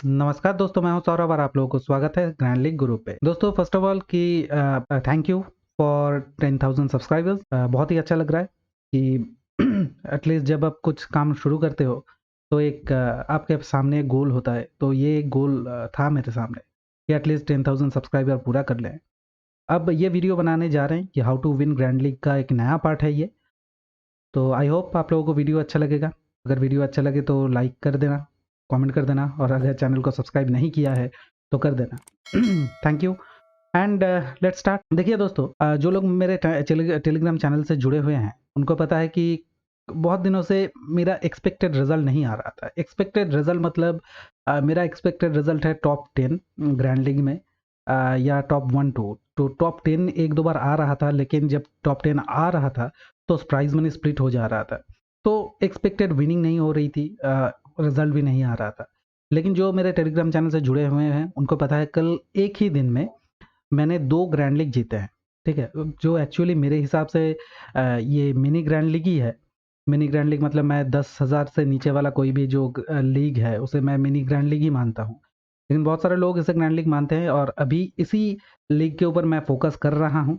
नमस्कार दोस्तों, मैं हूं सौरभ और आप लोगों को स्वागत है ग्रैंड लीग गुरु पे। दोस्तों फर्स्ट ऑफ ऑल कि थैंक यू फॉर 10,000 सब्सक्राइबर्स। बहुत ही अच्छा लग रहा है कि एटलीस्ट जब आप कुछ काम शुरू करते हो तो एक आपके सामने एक गोल होता है। तो ये एक गोल था मेरे सामने कि एटलीस्ट 10,000 सब्सक्राइबर पूरा कर लें। अब ये वीडियो बनाने जा रहे हैं कि how to win grand league का एक नया पार्ट है ये। तो आई होप आप लोगों को वीडियो अच्छा लगेगा। अगर वीडियो अच्छा लगे तो लाइक कर देना, कमेंट कर देना और अगर चैनल को सब्सक्राइब नहीं किया है तो कर देना। Thank you and let's start. देखिए दोस्तों, जो लोग मेरे टेलीग्राम चैनल से जुड़े हुए हैं उनको पता है कि बहुत दिनों से मेरा एक्सपेक्टेड रिजल्ट नहीं आ रहा था। एक्सपेक्टेड रिजल्ट मतलब मेरा एक्सपेक्टेड रिजल्ट है टॉप 10 ग्रैंड लीग में, या टॉप 1-2। तो टॉप 10 एक दो बार आ रहा था, लेकिन जब टॉप 10 आ रहा था तो प्राइज मनी स्प्लिट हो जा रहा था। तो एक्सपेक्टेड विनिंग नहीं हो रही थी, रिजल्ट भी नहीं आ रहा था। लेकिन जो मेरे टेलीग्राम चैनल से जुड़े हुए हैं उनको पता है कल एक ही दिन में मैंने 2 ग्रैंड लीग जीते हैं। ठीक है? जो एक्चुअली मेरे हिसाब से ये मिनी ग्रैंड लीग ही है। मिनी ग्रैंड लीग मतलब मैं 10,000 से नीचे वाला कोई भी जो लीग है उसे मैं मिनी ग्रैंड लीग ही मानता हूँ। लेकिन बहुत सारे लोग इसे ग्रैंड लीग मानते हैं और अभी इसी लीग के ऊपर मैं फोकस कर रहा हूँ।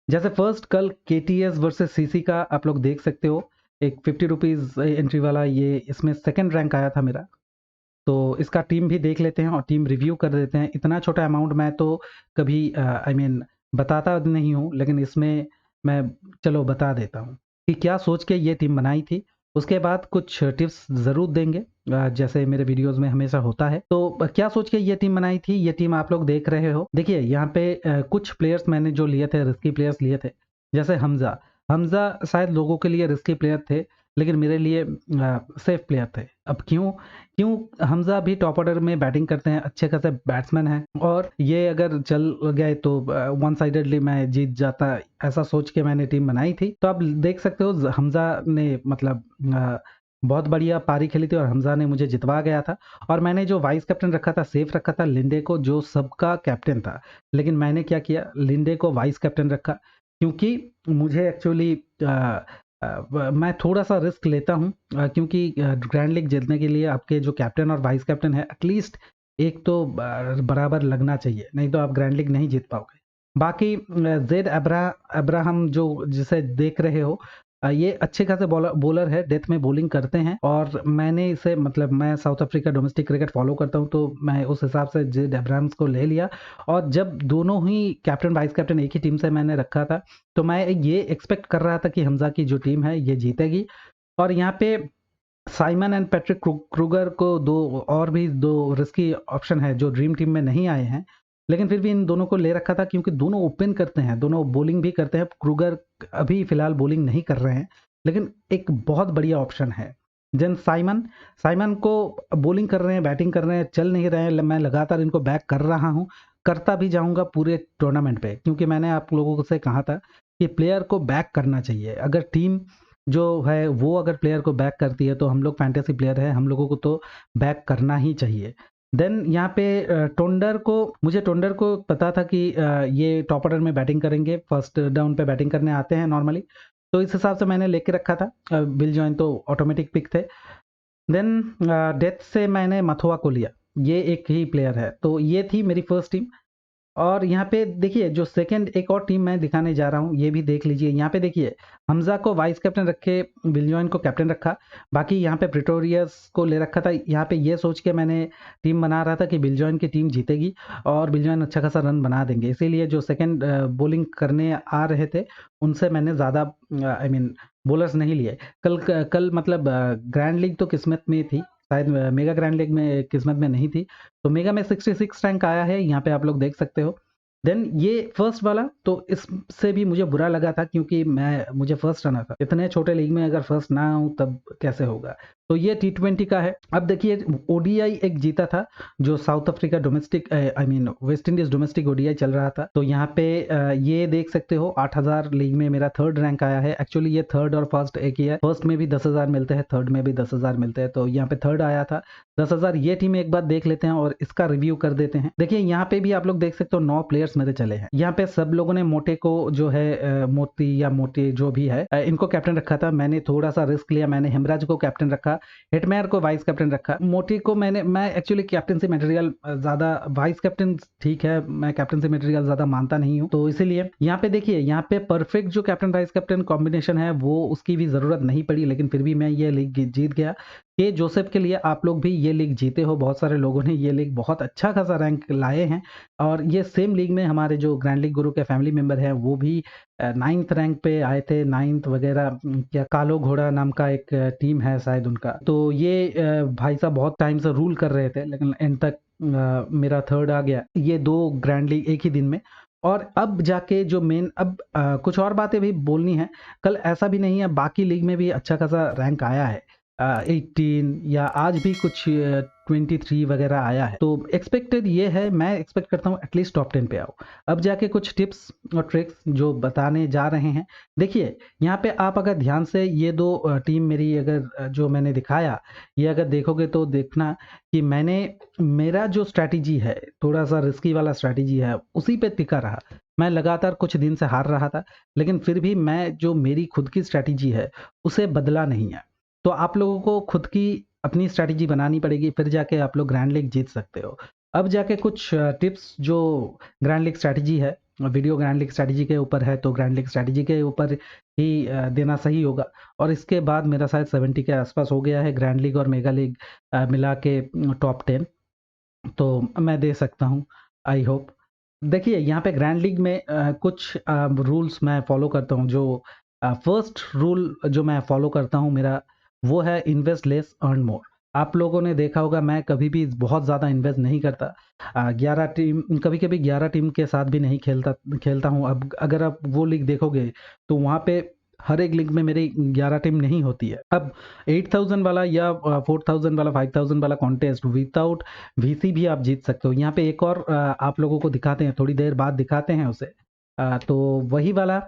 जैसे फर्स्ट कल केटीएस वर्सेस सीसी का आप लोग देख सकते हो। एक 50 रुपीज़ एंट्री वाला, ये इसमें सेकंड रैंक आया था मेरा। तो इसका टीम भी देख लेते हैं और टीम रिव्यू कर देते हैं। इतना छोटा अमाउंट मैं तो कभी बताता नहीं हूँ, लेकिन इसमें मैं चलो बता देता हूँ कि क्या सोच के ये टीम बनाई थी। उसके बाद कुछ टिप्स ज़रूर देंगे, जैसे मेरे वीडियोस में हमेशा होता है। तो क्या सोच के ये टीम बनाई थी, ये टीम आप लोग देख रहे हो। देखिए यहाँ पे कुछ प्लेयर्स मैंने जो लिए थे, रिस्की प्लेयर्स लिए थे। जैसे हमजा। हमजा शायद लोगों के लिए रिस्की प्लेयर थे, लेकिन मेरे लिए सेफ प्लेयर थे। अब क्यों? क्यों हमजा भी टॉप ऑर्डर में बैटिंग करते हैं, अच्छे खासे बैट्समैन हैं और ये अगर चल गए तो वन साइडेडली मैं जीत जाता, ऐसा सोच के मैंने टीम बनाई थी। तो आप देख सकते हो हमजा ने मतलब बहुत बढ़िया पारी खेली थी और हमजा ने मुझे जितवा गया था। और मैंने जो वाइस कैप्टन रखा था, सेफ रखा था लिंडे को, जो सबका कैप्टन था। लेकिन मैंने क्या किया, लिंडे को वाइस कैप्टन रखा क्योंकि मुझे एक्चुअली मैं थोड़ा-सा रिस्क लेता हूँ, क्योंकि ग्रैंड लीग जीतने के लिए आपके जो कैप्टन और वाइस कैप्टन है एटलीस्ट एक तो बराबर लगना चाहिए, नहीं तो आप ग्रैंड लीग नहीं जीत पाओगे। बाकी ज़ेड अब्राहम जो जिसे देख रहे हो, ये अच्छे खासे बॉलर है, डेथ में बॉलिंग करते हैं और मैंने इसे मतलब मैं south Africa domestic cricket follow करता हूँ, तो मैं उस हिसाब से ज़ेड अब्राहम्स को ले लिया। और जब दोनों ही कैप्टन वाइस कैप्टन एक ही टीम से मैंने रखा था, तो मैं ये एक्सपेक्ट कर रहा था कि हमजा की जो टीम है ये जीतेगी। और यहाँ पे साइमन एंड पैट्रिक क्रूगर को दो रिस्की ऑप्शन है जो ड्रीम टीम में नहीं आए हैं, लेकिन फिर भी इन दोनों को ले रखा था क्योंकि दोनों ओपन करते हैं, दोनों बॉलिंग भी करते हैं। क्रूगर अभी फिलहाल बॉलिंग नहीं कर रहे हैं, लेकिन एक बहुत बढ़िया ऑप्शन है। देन साइमन, साइमन को बॉलिंग कर रहे हैं, बैटिंग कर रहे हैं, चल नहीं रहे हैं, मैं लगातार इनको बैक कर रहा हूँ, करता भी जाऊंगा पूरे टूर्नामेंट पे, क्योंकि मैंने आप लोगों से कहा था कि प्लेयर को बैक करना चाहिए। अगर टीम जो है वो अगर प्लेयर को बैक करती है तो हम लोग फैंटेसी प्लेयर हैं, हम लोगों को तो बैक करना ही चाहिए। देन यहाँ पे टोंडर को पता था कि ये टॉप ऑर्डर में बैटिंग करेंगे, फर्स्ट डाउन पे बैटिंग करने आते हैं नॉर्मली, तो इस हिसाब से मैंने लेके रखा था। बिल जॉइन तो ऑटोमेटिक पिक थे। देन डेथ से मैंने मथुआ को लिया, ये एक ही प्लेयर है। तो ये थी मेरी फर्स्ट टीम। और यहाँ पे देखिए जो सेकंड एक और टीम मैं दिखाने जा रहा हूँ, ये भी देख लीजिए। यहाँ पे देखिए हमजा को वाइस कैप्टन रखे, बिलजॉइन को कैप्टन रखा, बाकी यहाँ पे प्रिटोरियस को ले रखा था। यहाँ पे ये सोच के मैंने टीम बना रहा था कि बिलजॉइन की टीम जीतेगी और बिलजॉइन अच्छा खासा रन बना देंगे, इसीलिए जो सेकंड बॉलिंग करने आ रहे थे उनसे मैंने ज़्यादा बॉलर्स नहीं लिए। कल मतलब ग्रैंड लीग तो किस्मत में थी, शायद मेगा ग्रैंड लीग में किस्मत में नहीं थी। तो मेगा में 66 रैंक आया है, यहाँ पे आप लोग देख सकते हो। देन ये फर्स्ट वाला तो इससे भी मुझे बुरा लगा था क्योंकि मुझे फर्स्ट आना था। इतने छोटे लीग में अगर फर्स्ट ना आऊँ तब कैसे होगा। तो ये T20 का है। अब देखिए ओडीआई एक जीता था, जो south Africa domestic West Indies domestic ODI चल रहा था। तो यहाँ पे ये देख सकते हो 8,000 लीग में मेरा थर्ड रैंक आया है। एक्चुअली ये थर्ड और फर्स्ट एक ही है, फर्स्ट में भी 10,000 मिलते हैं, थर्ड में भी 10,000 मिलते हैं, तो यहाँ पे थर्ड आया था 10,000। ये टीम एक बार देख लेते हैं और इसका रिव्यू कर देते हैं। देखिए यहाँ पे भी आप लोग देख सकते हो 9 प्लेयर्स मेरे चले हैं। यहाँ पे सब लोगों ने मोटे को जो है मोती या मोटे जो भी है इनको कैप्टन रखा था। मैंने थोड़ा सा रिस्क लिया, मैंने हेमराज को कैप्टन रखा हेटमेयर को वाइस कैप्टन रखा, मोटी को मैं एक्चुअली कैप्टनसी मटेरियल ज़्यादा, वाइस कैप्टन ठीक है, मैं कैप्टनसी मटेरियल ज़्यादा मानता नहीं हूँ, तो इसीलिए यहाँ पे देखिए, यहाँ पे परफेक्ट जो कैप्टन वाइस कैप्टन कॉम्बिनेशन है वो उसकी भी ज़रूरत नहीं पड़ी, लेकिन फिर भी मैं ये लीग जीत गया। के जोसेफ के लिए आप लोग भी ये लीग जीते हो, बहुत सारे लोगों ने ये लीग बहुत अच्छा खासा रैंक लाए हैं, और ये सेम लीग में हमारे जो ग्रैंड लीग गुरु के फैमिली मेंबर हैं वो भी 9th रैंक पे आए थे, 9th वगैरह। क्या कालो घोड़ा नाम का एक टीम है शायद उनका, तो ये भाई साहब बहुत टाइम से रूल कर रहे थे, लेकिन एंड तक मेरा 3rd आ गया, ये 2 ग्रैंड लीग एक ही दिन में। और अब जाके जो मेन, अब कुछ और बातें भी बोलनी है, कल ऐसा भी नहीं है, बाकी लीग में भी अच्छा खासा रैंक आया है, 18 या आज भी कुछ 23 वगैरह आया है, तो एक्सपेक्टेड ये है, मैं एक्सपेक्ट करता हूँ एटलीस्ट टॉप 10 पे आओ। अब जाके कुछ टिप्स और ट्रिक्स जो बताने जा रहे हैं, देखिए यहाँ पे आप अगर ध्यान से ये 2 टीम मेरी अगर जो मैंने दिखाया, ये अगर देखोगे तो देखना कि मेरा जो स्ट्रैटेजी है, थोड़ा सा रिस्की वाला स्ट्रैटेजी है, उसी पे टिका रहा। मैं लगातार कुछ दिन से हार रहा था, लेकिन फिर भी मैं जो मेरी खुद की स्ट्रैटेजी है उसे बदला नहीं है। तो आप लोगों को खुद की अपनी स्ट्रैटेजी बनानी पड़ेगी, फिर जाके आप लोग ग्रैंड लीग जीत सकते हो। अब जाके कुछ टिप्स जो ग्रैंड लीग स्ट्रैटेजी है, वीडियो ग्रैंड लीग स्ट्रैटेजी के ऊपर है, तो ग्रैंड लीग स्ट्रैटेजी के ऊपर ही देना सही होगा। और इसके बाद मेरा शायद 70 के आसपास हो गया है, ग्रैंड लीग और मेगा लीग मिला के टॉप 10, तो मैं दे सकता हूँ, आई होप। देखिए यहाँ पे ग्रैंड लीग में कुछ रूल्स मैं फॉलो करता हूँ, जो फर्स्ट रूल जो मैं फॉलो करता हूँ मेरा, वो है इन्वेस्ट लेस अर्न मोर। आप लोगों ने देखा होगा मैं कभी भी बहुत ज़्यादा इन्वेस्ट नहीं करता, 11 टीम, कभी-कभी 11 टीम के साथ भी नहीं खेलता हूँ। अब अगर आप वो लीग देखोगे तो वहाँ पे हर एक लीग में मेरी 11 टीम नहीं होती है। अब 8000 वाला या 4000 वाला, 5000 वाला कॉन्टेस्ट विदाउट वीसी भी आप जीत सकते हो। यहाँ पे एक और आप लोगों को दिखाते हैं, थोड़ी देर बाद दिखाते हैं उसे। तो वही वाला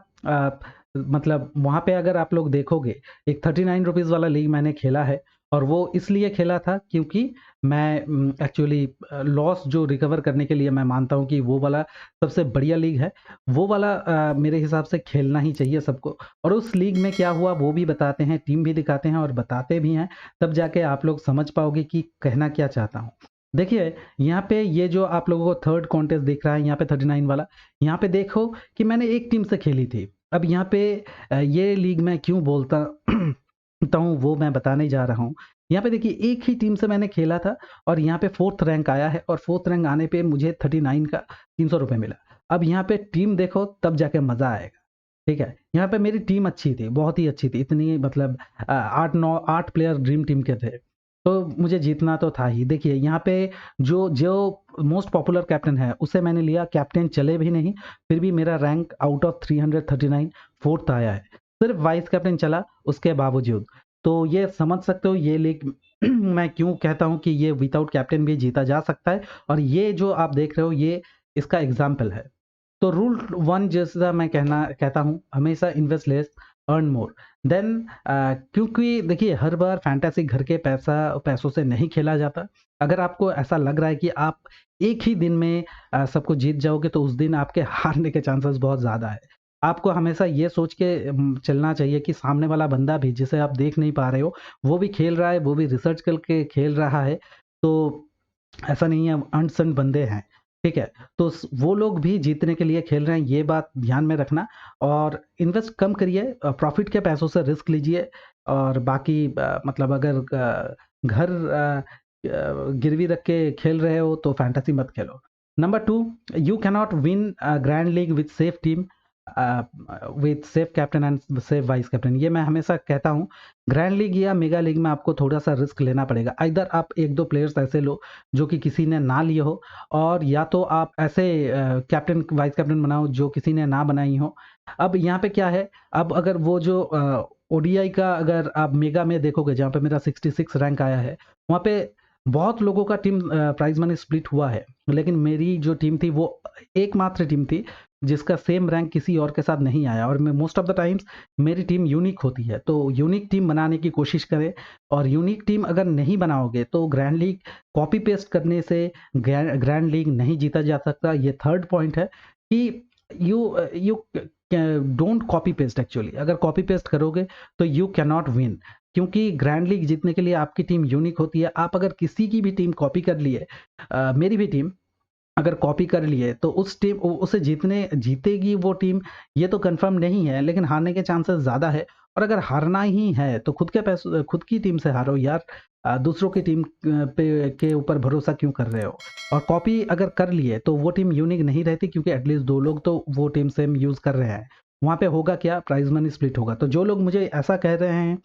मतलब वहाँ पे अगर आप लोग देखोगे, एक 39 रुपीज़ वाला लीग मैंने खेला है, और वो इसलिए खेला था क्योंकि मैं एक्चुअली लॉस जो रिकवर करने के लिए मैं मानता हूँ कि वो वाला सबसे बढ़िया लीग है। वो वाला मेरे हिसाब से खेलना ही चाहिए सबको। और उस लीग में क्या हुआ वो भी बताते हैं, टीम भी दिखाते हैं और बताते भी हैं, तब जाके आप लोग समझ पाओगे कि कहना क्या चाहता हूँ। देखिए, यहाँ पे ये जो आप लोगों को 3rd कॉन्टेस्ट दिख रहा है, यहाँ पे 39 वाला, यहाँ पे देखो कि मैंने एक टीम से खेली थी। अब यहाँ पे ये लीग मैं क्यों बोलता ता हूँ वो मैं बताने जा रहा हूँ। यहाँ पे देखिए एक ही टीम से मैंने खेला था, और यहाँ पे 4th रैंक आया है, और 4th रैंक आने पे मुझे 39 का 300 रुपए मिला। अब यहाँ पे टीम देखो तब जाके मज़ा आएगा, ठीक है? यहाँ पे मेरी टीम अच्छी थी, बहुत ही अच्छी थी, इतनी मतलब 8 प्लेयर ड्रीम टीम के थे, तो मुझे जीतना तो था ही। देखिए यहाँ पे जो जो मोस्ट पॉपुलर कैप्टन है उसे मैंने लिया, कैप्टन चले भी नहीं, फिर भी मेरा रैंक आउट ऑफ 339 4th आया है, सिर्फ वाइस कैप्टन चला उसके बावजूद। तो ये समझ सकते हो ये लीग मैं क्यों कहता हूँ कि ये विदाउट कैप्टन भी जीता जा सकता है, और ये जो आप देख रहे हो ये इसका एग्जाम्पल है। तो रूल 1 जैसा मैं कहता हूँ, हमेशा invest less earn more. Then क्योंकि देखिए हर बार फैंटेसी घर के पैसों से नहीं खेला जाता। अगर आपको ऐसा लग रहा है कि आप एक ही दिन में सबको जीत जाओगे, तो उस दिन आपके हारने के चांसेस बहुत ज़्यादा है। आपको हमेशा ये सोच के चलना चाहिए कि सामने वाला बंदा भी, जिसे आप देख नहीं पा रहे हो, वो भी खेल रहा है, वो भी रिसर्च करके खेल रहा है। तो ऐसा नहीं है अनसन बंदे हैं, ठीक है? तो वो लोग भी जीतने के लिए खेल रहे हैं, ये बात ध्यान में रखना। और इन्वेस्ट कम करिए, प्रॉफिट के पैसों से रिस्क लीजिए, और बाकी मतलब अगर घर गिरवी रख के खेल रहे हो तो फैंटेसी मत खेलो। Number 2, you cannot win grand league with safe team, with safe captain and safe vice captain. ये मैं हमेशा कहता हूँ, ग्रैंड लीग या मेगा लीग में आपको थोड़ा सा रिस्क लेना पड़ेगा। इधर आप 1-2 प्लेयर्स ऐसे लो जो कि किसी ने ना लिए हो, और या तो आप ऐसे कैप्टन वाइस कैप्टन बनाओ जो किसी ने ना बनाई हो। अब यहाँ पे क्या है, अब अगर वो जो ओडीआई का अगर आप मेगा में देखोगे, जहाँ पे मेरा 66 रैंक आया है, वहाँ पे बहुत लोगों का टीम प्राइज मनी स्प्लिट हुआ है, लेकिन मेरी जो टीम थी वो एकमात्र टीम थी जिसका सेम रैंक किसी और के साथ नहीं आया। और मैं मोस्ट ऑफ द टाइम्स मेरी टीम यूनिक होती है, तो यूनिक टीम बनाने की कोशिश करें। और यूनिक टीम अगर नहीं बनाओगे तो ग्रैंड लीग कॉपी पेस्ट करने से ग्रैंड लीग नहीं जीता जा सकता। ये 3rd पॉइंट है कि you don't copy paste. Actually अगर कॉपी पेस्ट करोगे तो यू कैन नॉट विन। क्योंकि ग्रैंड लीग जीतने के लिए आपकी टीम यूनिक होती है। आप अगर किसी की भी टीम कॉपी कर लिए, मेरी भी टीम अगर कॉपी कर लिए तो उस टीम उसे जीतेगी वो टीम, ये तो कंफर्म नहीं है, लेकिन हारने के चांसेस ज़्यादा है। और अगर हारना ही है तो खुद की टीम से हारो यार। दूसरों की टीम पे के ऊपर भरोसा क्यों कर रहे हो? और कॉपी अगर कर लिए तो वो टीम यूनिक नहीं रहती, क्योंकि एटलीस्ट 2 लोग तो वो टीम सेम यूज़ कर रहे हैं। वहाँ पे होगा क्या, प्राइज़ मनी स्प्लिट होगा। तो जो लोग मुझे ऐसा कह रहे हैं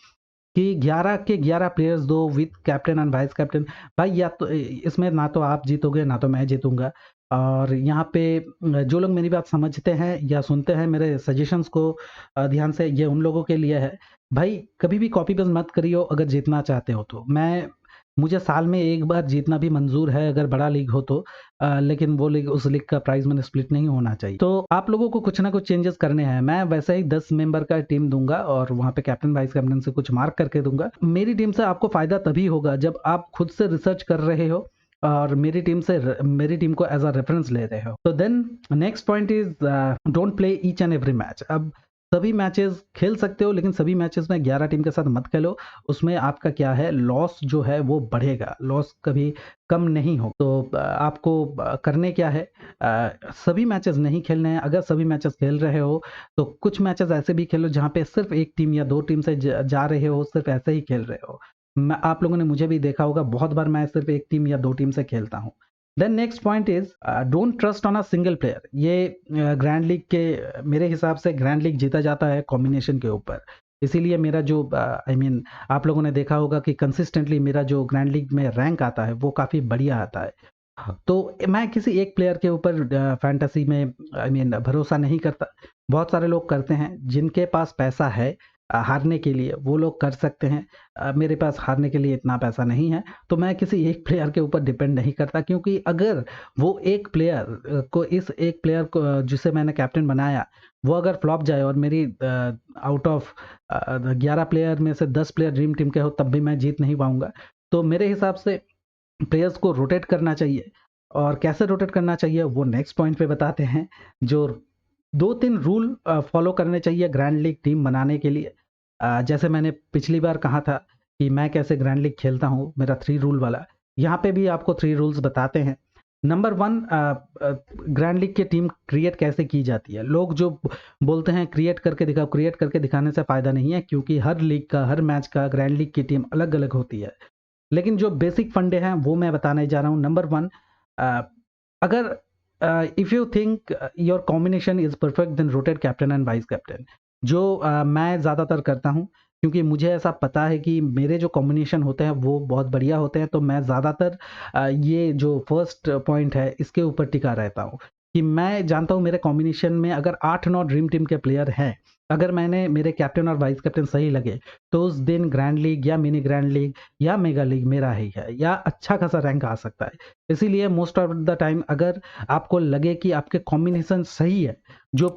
कि 11 के 11 प्लेयर्स दो with captain and vice captain, भाई या तो इसमें ना तो आप जीतोगे ना तो मैं जीतूँगा। और यहाँ पे जो लोग मेरी बात समझते हैं या सुनते हैं मेरे सजेशंस को ध्यान से, ये उन लोगों के लिए है। भाई कभी भी कॉपी पेस्ट मत करियो अगर जीतना चाहते हो तो। मुझे साल में 1 बार जीतना भी मंज़ूर है अगर बड़ा लीग हो तो, लेकिन वो लीग, उस लीग का प्राइज़ मनी स्प्लिट नहीं होना चाहिए। तो आप लोगों को कुछ ना कुछ चेंजेस करने हैं। मैं वैसे ही 10 मेंबर का टीम दूँगा और वहाँ पे कैप्टन, वाइस कैप्टन से कुछ मार्क करके दूँगा। मेरी टीम से आपको फ़ायदा तभी होगा जब आप खुद से रिसर्च कर रहे हो और मेरी टीम को एज़ अ रेफरेंस ले रहे हो। तो then next point is don't play each and every match. अब सभी मैचेज़ खेल सकते हो, लेकिन सभी मैचेज़ में 11 टीम के साथ मत खेलो। उसमें आपका क्या है, लॉस जो है वो बढ़ेगा, लॉस कभी कम नहीं हो। तो आपको करने क्या है, सभी मैचेस नहीं खेलने हैं। अगर सभी मैचेस खेल रहे हो तो कुछ मैचेस ऐसे भी खेलो जहाँ पे सिर्फ एक टीम या 2 टीम से जा रहे हो, सिर्फ ऐसे ही खेल रहे हो। आप लोगों ने मुझे भी देखा होगा, बहुत बार मैं सिर्फ एक टीम या 2 टीम से खेलता हूँ। Then next point is don't trust on a single player. ये ग्रैंड लीग के मेरे हिसाब से ग्रैंड लीग जीता जाता है कॉम्बिनेशन के ऊपर। इसीलिए मेरा जो आप लोगों ने देखा होगा कि कंसिस्टेंटली मेरा जो ग्रैंड लीग में रैंक आता है वो काफ़ी बढ़िया आता है। तो मैं किसी एक प्लेयर के ऊपर फैंटेसी में भरोसा नहीं करता। बहुत सारे लोग करते हैं, जिनके पास पैसा है हारने के लिए वो लोग कर सकते हैं। मेरे पास हारने के लिए इतना पैसा नहीं है, तो मैं किसी एक प्लेयर के ऊपर डिपेंड नहीं करता, क्योंकि अगर वो एक प्लेयर इस एक प्लेयर को जिसे मैंने कैप्टन बनाया, वो अगर फ्लॉप जाए और मेरी आउट ऑफ 11 प्लेयर में से 10 प्लेयर ड्रीम टीम के हो तब भी मैं जीत नहीं पाऊँगा। तो मेरे हिसाब से प्लेयर्स को रोटेट करना चाहिए। और कैसे रोटेट करना चाहिए वो नेक्स्ट पॉइंट पे बताते हैं। जो 2-3 रूल फॉलो करने चाहिए ग्रैंड लीग टीम बनाने के लिए। जैसे मैंने पिछली बार कहा था कि मैं कैसे ग्रैंड लीग खेलता हूँ, मेरा 3 रूल वाला। यहाँ पे भी आपको 3 रूल्स बताते हैं। नंबर 1, ग्रैंड लीग की टीम क्रिएट कैसे की जाती है। लोग जो बोलते हैं क्रिएट करके दिखाओ, क्रिएट करके दिखाने से फ़ायदा नहीं है, क्योंकि हर लीग का, हर मैच का ग्रैंड लीग की टीम अलग-अलग होती है। लेकिन जो बेसिक फंडे हैं वो मैं बताने जा रहा हूँ। नंबर 1, अ, अगर if you think your combination is perfect then rotate captain and vice captain. जो मैं ज़्यादातर करता हूँ, क्योंकि मुझे ऐसा पता है कि मेरे जो कॉम्बिनेशन होते हैं वो बहुत बढ़िया होते हैं, तो मैं ज़्यादातर ये जो फर्स्ट पॉइंट है इसके ऊपर टिका रहता हूँ कि मैं जानता हूँ मेरे कॉम्बिनेशन में अगर 8-9 ड्रीम टीम के प्लेयर हैं, अगर मेरे कैप्टन और वाइस कैप्टन सही लगे, तो उस दिन ग्रैंड लीग या मिनी ग्रैंड लीग या मेगा लीग मेरा ही है, या अच्छा खासा रैंक आ सकता है। इसीलिए मोस्ट ऑफ द टाइम अगर आपको लगे कि आपके कॉम्बिनेशन सही है, जो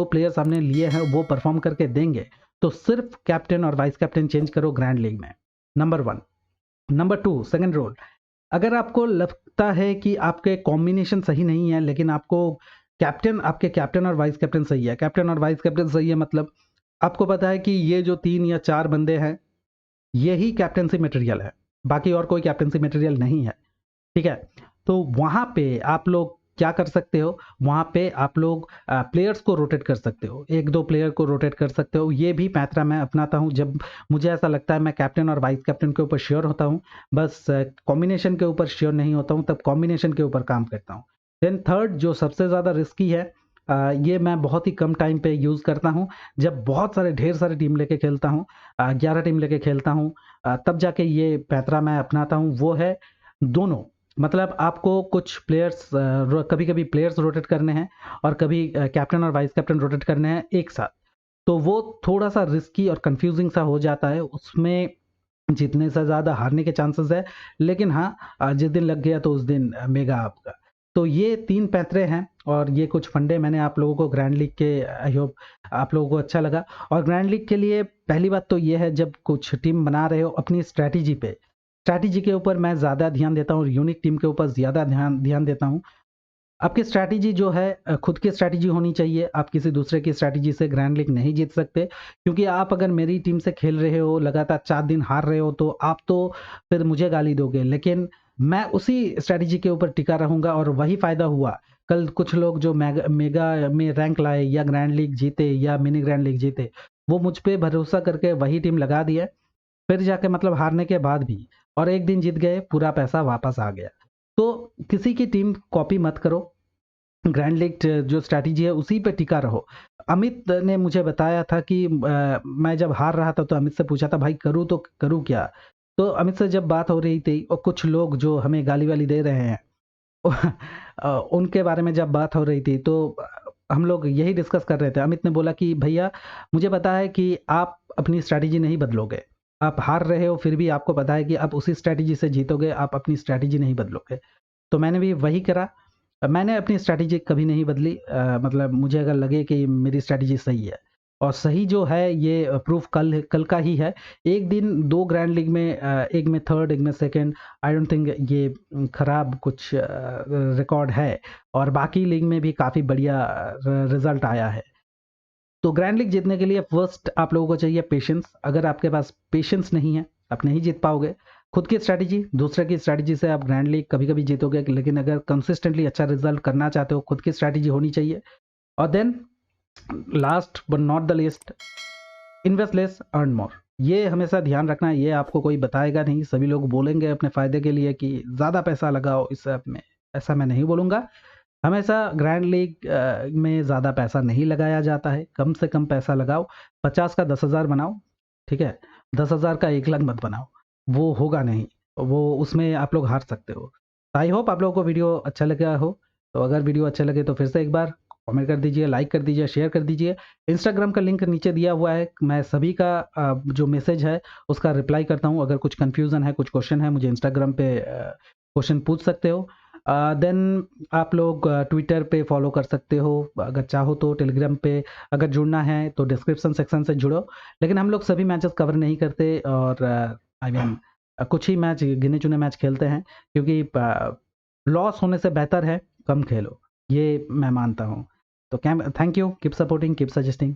प्लेयर्स आपने लिए हैं वो परफॉर्म करके देंगे, तो सिर्फ कैप्टन और वाइस कैप्टन चेंज करो ग्रैंड लीग में। नंबर 1। नंबर 2, सेकंड रूल, अगर आपको लगता है कि आपके कॉम्बिनेशन सही नहीं है, लेकिन आपके कैप्टन और वाइस कैप्टन सही है। कैप्टन और वाइस कैप्टन सही है मतलब आपको पता है कि ये जो 3 या 4 बंदे हैं, यही कैप्टेंसी मटेरियल है, बाकी और कोई कैप्टेंसी मटेरियल नहीं है, ठीक है? तो वहाँ पे आप लोग क्या कर सकते हो, वहाँ पे आप लोग प्लेयर्स को रोटेट कर सकते हो, 1-2 प्लेयर को रोटेट कर सकते हो। ये भी पैंतरा मैं अपनाता हूँ जब मुझे ऐसा लगता है मैं कैप्टन और वाइस कैप्टन के ऊपर श्योर होता हूँ, बस कॉम्बिनेशन के ऊपर श्योर नहीं होता हूँ, तब कॉम्बिनेशन के ऊपर काम करता हूँ। देन थर्ड, जो सबसे ज़्यादा रिस्की है, ये मैं बहुत ही कम टाइम पे यूज़ करता हूँ, जब ढेर सारी टीम लेके खेलता हूँ, 11 टीम लेके खेलता हूँ, तब जाके ये पैंतरा मैं अपनाता हूँ, वो है दोनों। मतलब आपको कुछ प्लेयर्स कभी-कभी प्लेयर्स रोटेट करने हैं और कभी कैप्टन और वाइस कैप्टन रोटेट करने हैं एक साथ। तो वो थोड़ा-सा रिस्की और कन्फ्यूज़िंग सा हो जाता है, उसमें जीतने से ज़्यादा हारने के चांसेस है। लेकिन हाँ, जिस दिन लग गया तो उस दिन मेगा आपका। तो ये 3 पैंतरे हैं और ये कुछ फंडे मैंने आप लोगों को ग्रैंड लीग के, आई होप आप लोगों को अच्छा लगा। और ग्रैंड लीग के लिए पहली बात तो ये है, जब कुछ टीम बना रहे हो अपनी स्ट्रैटेजी के ऊपर मैं ज़्यादा ध्यान देता हूँ और यूनिक टीम के ऊपर ज़्यादा ध्यान ध्यान देता हूँ। आपकी स्ट्रैटेजी जो है खुद की स्ट्रैटेजी होनी चाहिए। आप किसी दूसरे की स्ट्रैटेजी से ग्रैंड लीग नहीं जीत सकते, क्योंकि आप अगर मेरी टीम से खेल रहे हो, लगातार 4 दिन हार रहे हो, तो आप तो फिर मुझे गाली दोगे। लेकिन मैं उसी स्ट्रैटेजी के ऊपर टिका रहूँगा और वही फ़ायदा हुआ। कल कुछ लोग जो मेगा में रैंक लाए या ग्रैंड लीग जीते या मिनी ग्रैंड लीग जीते, वो मुझ पे भरोसा करके वही टीम लगा दिए। फिर जाके मतलब हारने के बाद भी और एक दिन जीत गए, पूरा पैसा वापस आ गया। तो किसी की टीम कॉपी मत करो। ग्रैंड लीग जो स्ट्रैटेजी है उसी पे टिका रहो। अमित ने मुझे बताया था कि मैं जब हार रहा था तो अमित से पूछा था भाई करूँ तो करूँ क्या? तो अमित से जब बात हो रही थी और कुछ लोग जो हमें गाली-वाली दे रहे हैं उनके बारे में जब बात हो रही थी तो हम लोग यही डिस्कस कर रहे थे। अमित ने बोला कि भैया मुझे पता है कि आप अपनी स्ट्रैटेजी नहीं बदलोगे। आप हार रहे हो फिर भी आपको पता है कि आप उसी स्ट्रैटेजी से जीतोगे, आप अपनी स्ट्रैटेजी नहीं बदलोगे। तो मैंने भी वही करा। मैंने अपनी स्ट्रैटेजी कभी नहीं बदली। मतलब मुझे अगर लगे कि मेरी स्ट्रैटेजी सही है और सही जो है ये प्रूफ कल का ही है। एक दिन 2 ग्रैंड लीग में एक में थर्ड, एक में सेकंड, आई डोंट थिंक ये खराब कुछ रिकॉर्ड है और बाकी लीग में भी काफ़ी बढ़िया रिज़ल्ट आया है। तो ग्रैंड लीग जीतने के लिए फर्स्ट आप लोगों को चाहिए पेशेंस। अगर आपके पास पेशेंस नहीं है, आप नहीं जीत पाओगे। खुद की स्ट्रैटेजी, दूसरे की स्ट्रैटेजी से आप ग्रैंड लीग कभी-कभी जीतोगे, लेकिन अगर कंसिस्टेंटली अच्छा रिजल्ट करना चाहते हो, खुद की स्ट्रैटेजी होनी चाहिए। और then last but not the least, invest less earn more. ये हमेशा ध्यान रखना है, ये आपको कोई बताएगा नहीं। सभी लोग बोलेंगे अपने फ़ायदे के लिए कि ज़्यादा पैसा लगाओ इस ऐप में, ऐसा मैं नहीं बोलूँगा। हमेशा ग्रैंड लीग में ज़्यादा पैसा नहीं लगाया जाता है, कम से कम पैसा लगाओ। 50 का 10,000 बनाओ, ठीक है? 10,000 का 1 लाख मत बनाओ, वो होगा नहीं, वो उसमें आप लोग हार सकते हो। आई होप आप लोगों को वीडियो अच्छा लगा हो। तो अगर वीडियो अच्छा लगे तो फिर से एक बार कमेंट कर दीजिए, लाइक कर दीजिए, शेयर कर दीजिए। इंस्टाग्राम का लिंक नीचे दिया हुआ है। मैं सभी का जो मैसेज है उसका रिप्लाई करता हूँ। अगर कुछ कन्फ्यूज़न है, कुछ क्वेश्चन है, मुझे इंस्टाग्राम पे क्वेश्चन पूछ सकते हो। देन आप लोग ट्विटर पे फॉलो कर सकते हो। अगर चाहो तो टेलीग्राम पे अगर जुड़ना है तो डिस्क्रिप्शन सेक्शन से जुड़ो। लेकिन हम लोग सभी मैचेस कवर नहीं करते और आई मीन कुछ ही मैच, गिने-चुने मैच खेलते हैं, क्योंकि लॉस होने से बेहतर है कम खेलो, ये मैं मानता हूँ। तो कैम thank you, keep supporting, keep suggesting.